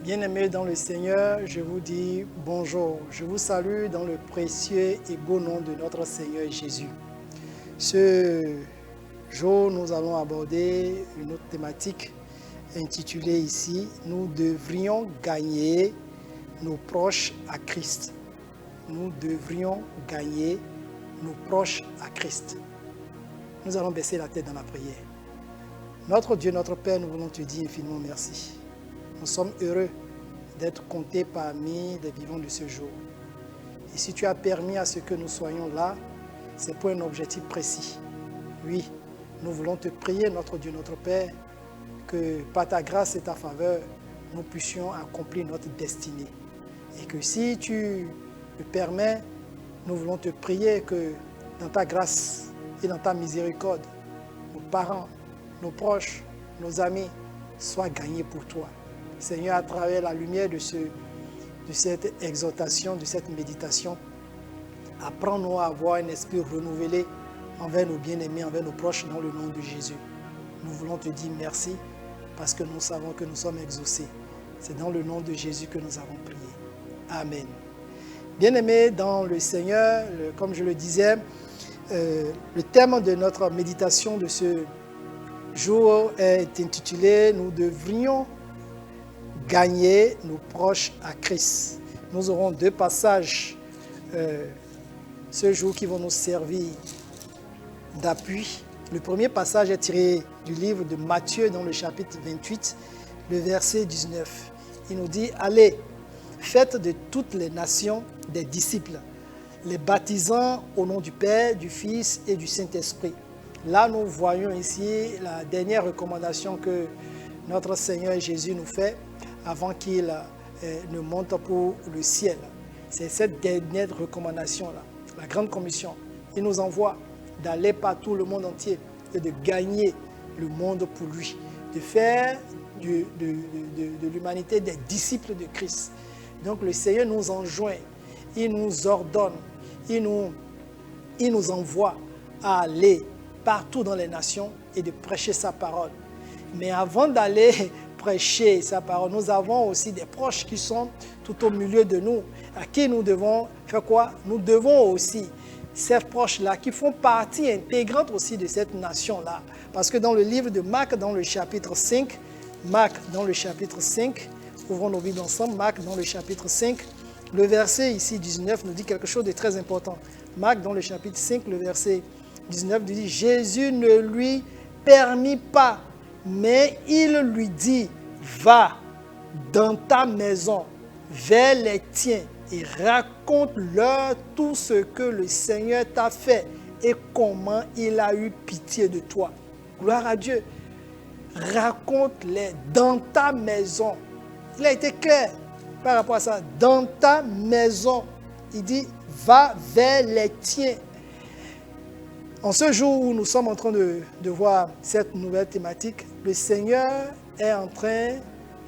Bien-aimés dans le Seigneur, je vous dis bonjour. Je vous salue dans le précieux et beau nom de notre Seigneur Jésus. Ce jour, nous allons aborder une autre thématique intitulée ici « Nous devrions gagner nos proches à Christ ». Nous devrions gagner nos proches à Christ. Nous allons baisser la tête dans la prière. Notre Dieu, notre Père, nous voulons te dire infiniment merci. Nous sommes heureux d'être comptés parmi les vivants de ce jour. Et si tu as permis à ce que nous soyons là, c'est pour un objectif précis. Oui, nous voulons te prier, notre Dieu, notre Père, que par ta grâce et ta faveur, nous puissions accomplir notre destinée. Et que si tu le permets, nous voulons te prier que dans ta grâce et dans ta miséricorde, nos parents, nos proches, nos amis soient gagnés pour toi. Seigneur, à travers la lumière de cette exhortation, de cette méditation, apprends-nous à avoir un esprit renouvelé envers nos bien-aimés, envers nos proches, dans le nom de Jésus. Nous voulons te dire merci parce que nous savons que nous sommes exaucés. C'est dans le nom de Jésus que nous avons prié. Amen. Bien-aimés dans le Seigneur, comme je le disais, le thème de notre méditation de ce jour est intitulé « Nous devrions gagner nos proches à Christ ». Nous aurons deux passages ce jour qui vont nous servir d'appui. Le premier passage est tiré du livre de Matthieu dans le chapitre 28, le verset 19. Il nous dit « Allez, faites de toutes les nations des disciples, les baptisant au nom du Père, du Fils et du Saint-Esprit. » Là, nous voyons ici la dernière recommandation que notre Seigneur Jésus nous fait avant qu'il ne monte pour le ciel. C'est cette dernière recommandation-là, la grande commission. Il nous envoie d'aller partout le monde entier et de gagner le monde pour lui, de faire de l'humanité des disciples de Christ. Donc le Seigneur nous enjoint, il nous ordonne, il nous envoie à aller partout dans les nations et de prêcher sa parole. Mais avant d'aller prêcher sa parole, nous avons aussi des proches qui sont tout au milieu de nous, à qui nous devons faire quoi? Nous devons aussi, ces proches-là, qui font partie intégrante aussi de cette nation-là. Parce que dans le livre de Marc, dans le chapitre 5, ouvrons nos Bibles ensemble, Marc dans le chapitre 5, le verset ici 19 nous dit quelque chose de très important. Marc dans le chapitre 5, le verset 19 nous dit « Jésus ne lui permit pas, mais il lui dit, va dans ta maison, vers les tiens et raconte-leur tout ce que le Seigneur t'a fait et comment il a eu pitié de toi. » Gloire à Dieu. Raconte-les dans ta maison. Il a été clair par rapport à ça. Dans ta maison. Il dit, va vers les tiens. En ce jour où nous sommes en train de voir cette nouvelle thématique, le Seigneur est en train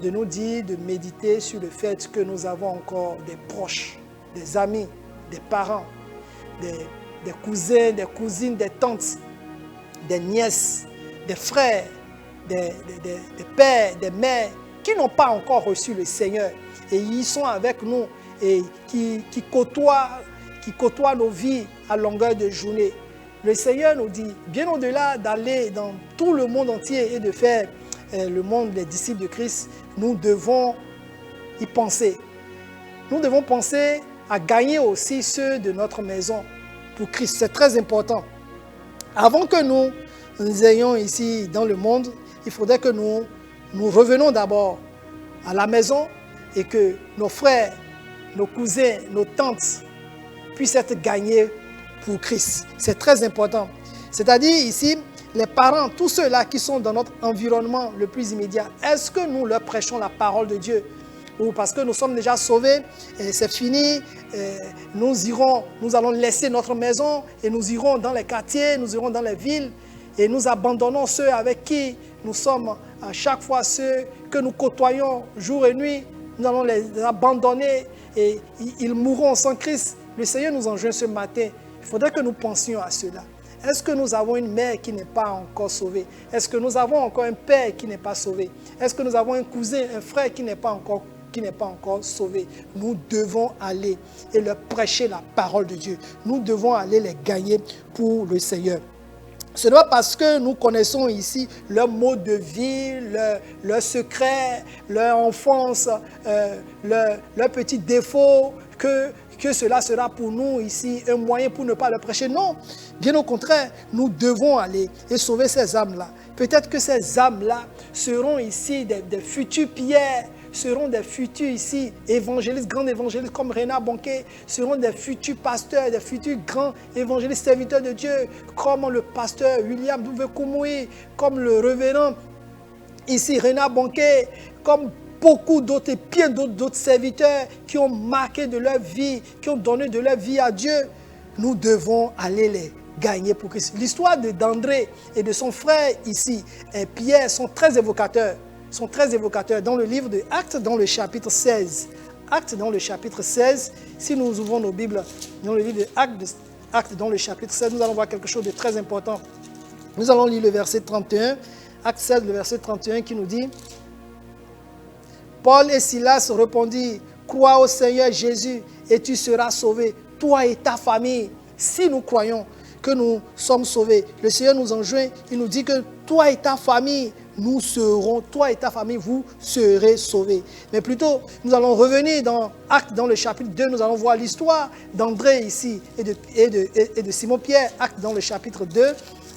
de nous dire, de méditer sur le fait que nous avons encore des proches, des amis, des parents, des cousins, des cousines, des tantes, des nièces, des frères, des pères, des mères qui n'ont pas encore reçu le Seigneur et ils sont avec nous et qui côtoient nos vies à longueur de journée. Le Seigneur nous dit, bien au-delà d'aller dans tout le monde entier et de faire le monde des disciples de Christ, nous devons y penser. Nous devons penser à gagner aussi ceux de notre maison pour Christ. C'est très important. Avant que nous ayons ici dans le monde, il faudrait que nous revenons d'abord à la maison et que nos frères, nos cousins, nos tantes puissent être gagnés pour Christ. C'est très important. C'est-à-dire ici, les parents, tous ceux-là qui sont dans notre environnement le plus immédiat, est-ce que nous leur prêchons la parole de Dieu? Ou parce que nous sommes déjà sauvés, et c'est fini, nous allons laisser notre maison et nous irons dans les quartiers, nous irons dans les villes et nous abandonnons ceux avec qui nous sommes à chaque fois, ceux que nous côtoyons jour et nuit, nous allons les abandonner et ils mourront sans Christ. Le Seigneur nous enjoint ce matin. Il faudrait que nous pensions à cela. Est-ce que nous avons une mère qui n'est pas encore sauvée? Est-ce que nous avons encore un père qui n'est pas sauvé? Est-ce que nous avons un cousin, un frère qui n'est pas encore qui n'est pas encore sauvé. Nous devons aller et leur prêcher la parole de Dieu. Nous devons aller les gagner pour le Seigneur. Ce n'est pas parce que nous connaissons ici leur mode de vie, leur secret, leur enfance, leurs petits défauts, que cela sera pour nous ici un moyen pour ne pas le prêcher. Non, bien au contraire, nous devons aller et sauver ces âmes-là. Peut-être que ces âmes-là seront ici des futurs Pierre, seront des futurs ici évangélistes, grands évangélistes comme Renard Bonquet, seront des futurs pasteurs, des futurs grands évangélistes serviteurs de Dieu, comme le pasteur William W. Koumoui, comme le révérend ici Renard Bonquet, comme beaucoup d'autres et bien d'autres serviteurs qui ont marqué de leur vie, qui ont donné de leur vie à Dieu. Nous devons aller les gagner pour Christ. L'histoire d'André et de son frère ici, Pierre, sont très évocateurs. Dans le livre de Actes, dans le chapitre 16. Actes, dans le chapitre 16, si nous ouvrons nos Bibles, dans le livre de Actes, dans le chapitre 16, nous allons voir quelque chose de très important. Nous allons lire le verset 31, Actes 16, le verset 31 qui nous dit: Paul et Silas répondirent: Crois au Seigneur Jésus et tu seras sauvé, toi et ta famille. Si nous croyons que nous sommes sauvés, le Seigneur nous enjoint, il nous dit que toi et ta famille, toi et ta famille, vous serez sauvés. Mais plutôt, nous allons revenir dans Actes, dans le chapitre 2, nous allons voir l'histoire d'André ici et de Simon-Pierre. Actes, dans le chapitre 2.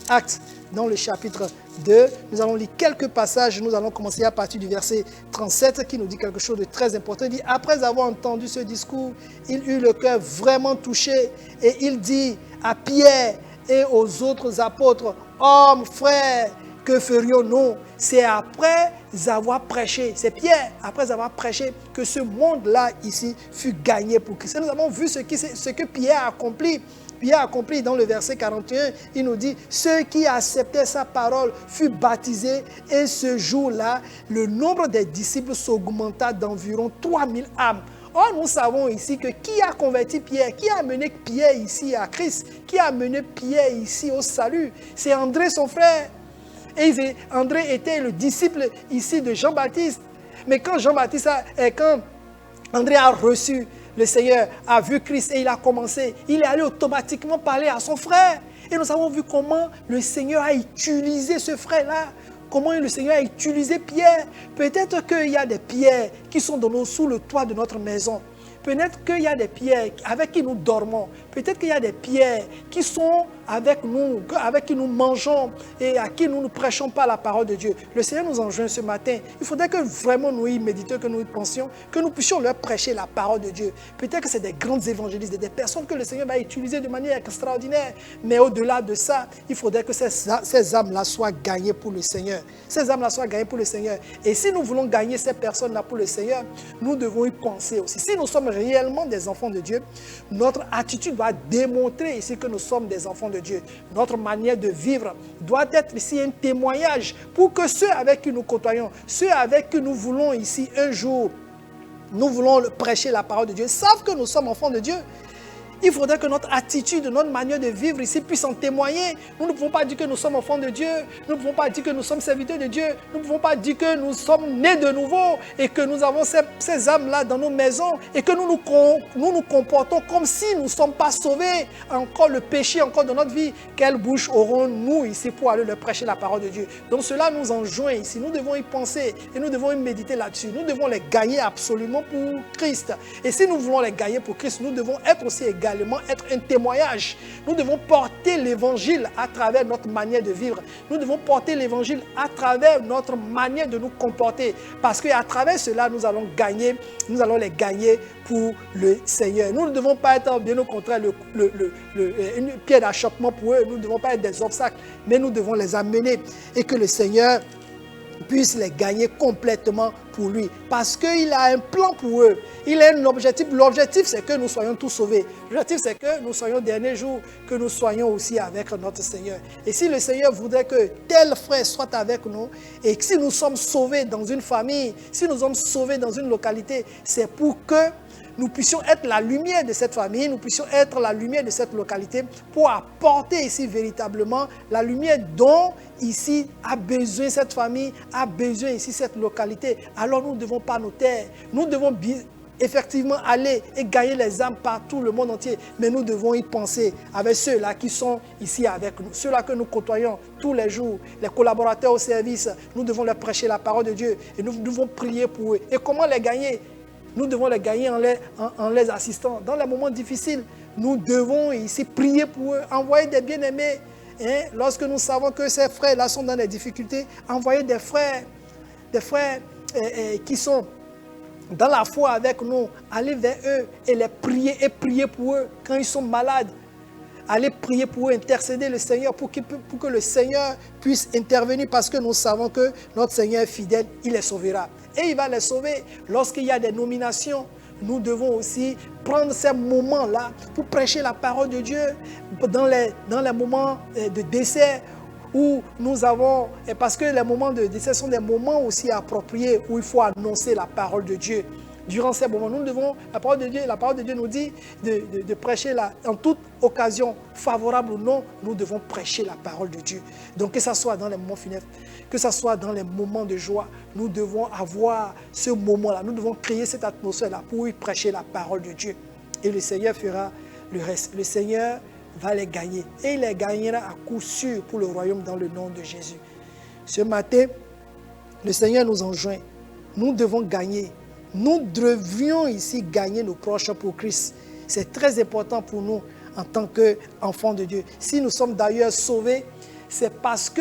Actes, dans le chapitre 2, nous allons lire quelques passages. Nous allons commencer à partir du verset 37 qui nous dit quelque chose de très important. Il dit: après avoir entendu ce discours, il eut le cœur vraiment touché et il dit à Pierre et aux autres apôtres: hommes, frères, que ferions-nous? C'est après avoir prêché, c'est Pierre, après avoir prêché, que ce monde-là ici fut gagné pour Christ. Nous avons vu ce que Pierre a accompli. Pierre a accompli dans le verset 41, il nous dit: ceux qui acceptaient sa parole furent baptisés et ce jour-là, le nombre des disciples s'augmenta d'environ 3000 âmes. Or, nous savons ici que qui a converti Pierre, qui a amené Pierre ici à Christ, qui a amené Pierre ici au salut? C'est André, son frère. Et André était le disciple ici de Jean-Baptiste. Mais quand André a reçu le Seigneur, a vu Christ et il a commencé, il est allé automatiquement parler à son frère. Et nous avons vu comment le Seigneur a utilisé ce frère-là. Comment le Seigneur a utilisé Pierre. Peut-être qu'il y a des pierres qui sont sous le toit de notre maison. Peut-être qu'il y a des pierres avec qui nous dormons. Peut-être qu'il y a des pierres qui sont avec nous, avec qui nous mangeons et à qui nous ne prêchons pas la parole de Dieu. Le Seigneur nous enjoint ce matin. Il faudrait que vraiment nous y méditions, que nous y pensions, que nous puissions leur prêcher la parole de Dieu. Peut-être que c'est des grands évangélistes, des personnes que le Seigneur va utiliser de manière extraordinaire. Mais au-delà de ça, il faudrait que ces âmes-là soient gagnées pour le Seigneur. Ces âmes-là soient gagnées pour le Seigneur. Et si nous voulons gagner ces personnes-là pour le Seigneur, nous devons y penser aussi. Si nous sommes réellement des enfants de Dieu, notre attitude doit démontrer ici que nous sommes des enfants de Dieu. Notre manière de vivre doit être ici un témoignage pour que ceux avec qui nous côtoyons, ceux avec qui nous voulons ici un jour, nous voulons prêcher la parole de Dieu, savent que nous sommes enfants de Dieu. Il faudrait que notre attitude, notre manière de vivre ici puisse en témoigner. Nous ne pouvons pas dire que nous sommes enfants de Dieu. Nous ne pouvons pas dire que nous sommes serviteurs de Dieu. Nous ne pouvons pas dire que nous sommes nés de nouveau et que nous avons ces âmes-là dans nos maisons et que nous nous comportons comme si nous ne sommes pas sauvés. Encore le péché, encore dans notre vie. Quelle bouche aurons-nous ici pour aller leur prêcher la parole de Dieu? Donc cela nous enjoint ici. Nous devons y penser et nous devons y méditer là-dessus. Nous devons les gagner absolument pour Christ. Et si nous voulons les gagner pour Christ, nous devons être aussi également être un témoignage. Nous devons porter l'évangile à travers notre manière de vivre. Nous devons porter l'évangile à travers notre manière de nous comporter. Parce qu'à travers cela, nous allons les gagner pour le Seigneur. Nous ne devons pas être, bien au contraire, une pierre d'achoppement pour eux. Nous ne devons pas être des obstacles, mais nous devons les amener et que le Seigneur puisse les gagner complètement pour lui. Parce qu'il a un plan pour eux. Il a un objectif. L'objectif, c'est que nous soyons tous sauvés. L'objectif, c'est que nous soyons dernier jour, que nous soyons aussi avec notre Seigneur. Et si le Seigneur voudrait que tel frère soit avec nous, et si nous sommes sauvés dans une famille, si nous sommes sauvés dans une localité, c'est pour que nous puissions être la lumière de cette famille, nous puissions être la lumière de cette localité pour apporter ici véritablement la lumière dont ici a besoin cette famille, a besoin ici cette localité. Alors nous ne devons pas nous taire, nous devons effectivement aller et gagner les âmes partout le monde entier, mais nous devons y penser avec ceux-là qui sont ici avec nous, ceux-là que nous côtoyons tous les jours, les collaborateurs au service, nous devons leur prêcher la parole de Dieu et nous devons prier pour eux. Et comment les gagner? Nous devons les gagner en les assistant. Dans les moments difficiles, nous devons ici prier pour eux, envoyer des bien-aimés. Lorsque nous savons que ces frères-là sont dans des difficultés, envoyer des frères qui sont dans la foi avec nous, aller vers eux et les prier pour eux quand ils sont malades. Aller prier pour eux, intercéder le Seigneur pour que le Seigneur puisse intervenir parce que nous savons que notre Seigneur est fidèle, il les sauvera. Et il va les sauver. Lorsqu'il y a des nominations, nous devons aussi prendre ces moments-là pour prêcher la parole de Dieu dans les moments de décès où nous avons, parce que les moments de décès sont des moments aussi appropriés où il faut annoncer la parole de Dieu. Durant ces moments, nous devons, la parole de Dieu nous dit de prêcher en toute occasion, favorable ou non, nous devons prêcher la parole de Dieu. Donc que ce soit dans les moments funèbres, que ce soit dans les moments de joie, nous devons avoir ce moment-là, nous devons créer cette atmosphère-là pour y prêcher la parole de Dieu. Et le Seigneur fera le reste. Le Seigneur va les gagner. Et il les gagnera à coup sûr pour le royaume dans le nom de Jésus. Ce matin, le Seigneur nous enjoint. Nous devons gagner. Nous devions ici gagner nos proches pour Christ. C'est très important pour nous en tant qu'enfants de Dieu. Si nous sommes d'ailleurs sauvés, c'est parce que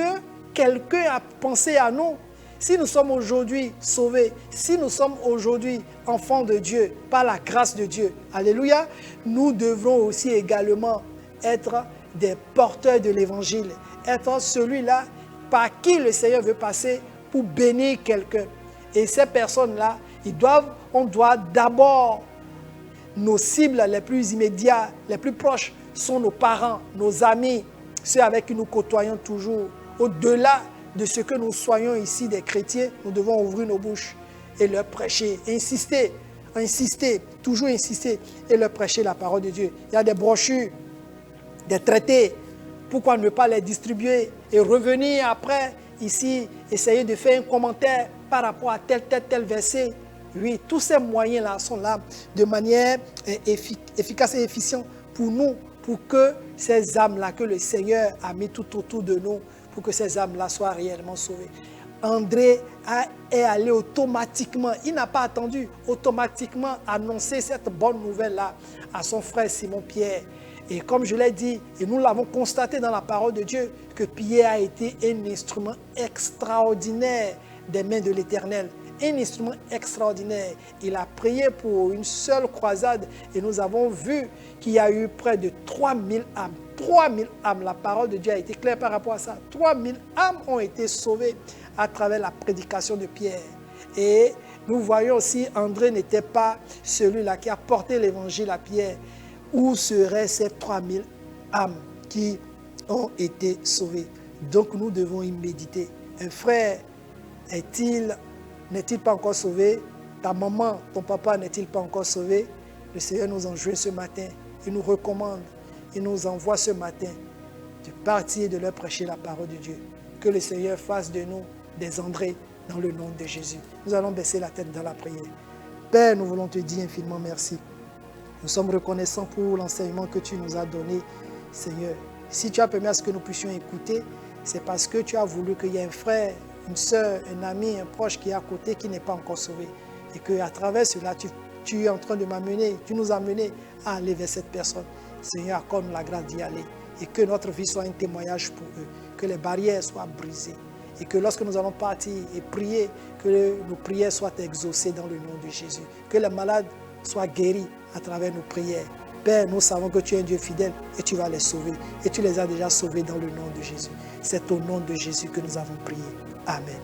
quelqu'un a pensé à nous. Si nous sommes aujourd'hui sauvés, si nous sommes aujourd'hui enfants de Dieu, par la grâce de Dieu, alléluia, nous devrons aussi également être des porteurs de l'évangile, être celui-là par qui le Seigneur veut passer pour bénir quelqu'un. Et ces personnes-là, on doit d'abord, nos cibles les plus immédiats, les plus proches, sont nos parents, nos amis, ceux avec qui nous côtoyons toujours. Au-delà de ce que nous soyons ici des chrétiens, nous devons ouvrir nos bouches et leur prêcher, insister, toujours insister et leur prêcher la parole de Dieu. Il y a des brochures, des traités, pourquoi ne pas les distribuer et revenir après ici, essayer de faire un commentaire par rapport à tel verset. Oui, tous ces moyens-là sont là de manière efficace et efficiente pour nous, pour que ces âmes-là que le Seigneur a mis tout autour de nous, pour que ces âmes-là soient réellement sauvées. André est allé automatiquement, il n'a pas attendu, automatiquement annoncer cette bonne nouvelle-là à son frère Simon-Pierre. Et comme je l'ai dit, et nous l'avons constaté dans la parole de Dieu, que Pierre a été un instrument extraordinaire des mains de l'Éternel. Un instrument extraordinaire. Il a prié pour une seule croisade et nous avons vu qu'il y a eu près de 3000 âmes. 3000 âmes, la parole de Dieu a été claire par rapport à ça. 3000 âmes ont été sauvées à travers la prédication de Pierre. Et nous voyons aussi, André n'était pas celui-là qui a porté l'évangile à Pierre. Où seraient ces 3000 âmes qui ont été sauvées? Donc nous devons y méditer. Un frère n'est-il pas encore sauvé? Ta maman, ton papa n'est-il pas encore sauvé? Le Seigneur nous enjoint ce matin. Il nous recommande, il nous envoie ce matin de partir et de leur prêcher la parole de Dieu. Que le Seigneur fasse de nous des Andrés dans le nom de Jésus. Nous allons baisser la tête dans la prière. Père, nous voulons te dire infiniment merci. Nous sommes reconnaissants pour l'enseignement que tu nous as donné, Seigneur. Si tu as permis à ce que nous puissions écouter, c'est parce que tu as voulu qu'il y ait un frère, une soeur, un ami, un proche qui est à côté, qui n'est pas encore sauvé. Et qu'à travers cela, tu es en train de m'amener, tu nous as amenés à aller vers cette personne. Seigneur, accorde-nous la grâce d'y aller. Et que notre vie soit un témoignage pour eux. Que les barrières soient brisées. Et que lorsque nous allons partir et prier, que nos prières soient exaucées dans le nom de Jésus. Que les malades soient guéris à travers nos prières. Père, nous savons que tu es un Dieu fidèle et tu vas les sauver. Et tu les as déjà sauvés dans le nom de Jésus. C'est au nom de Jésus que nous avons prié. Amen.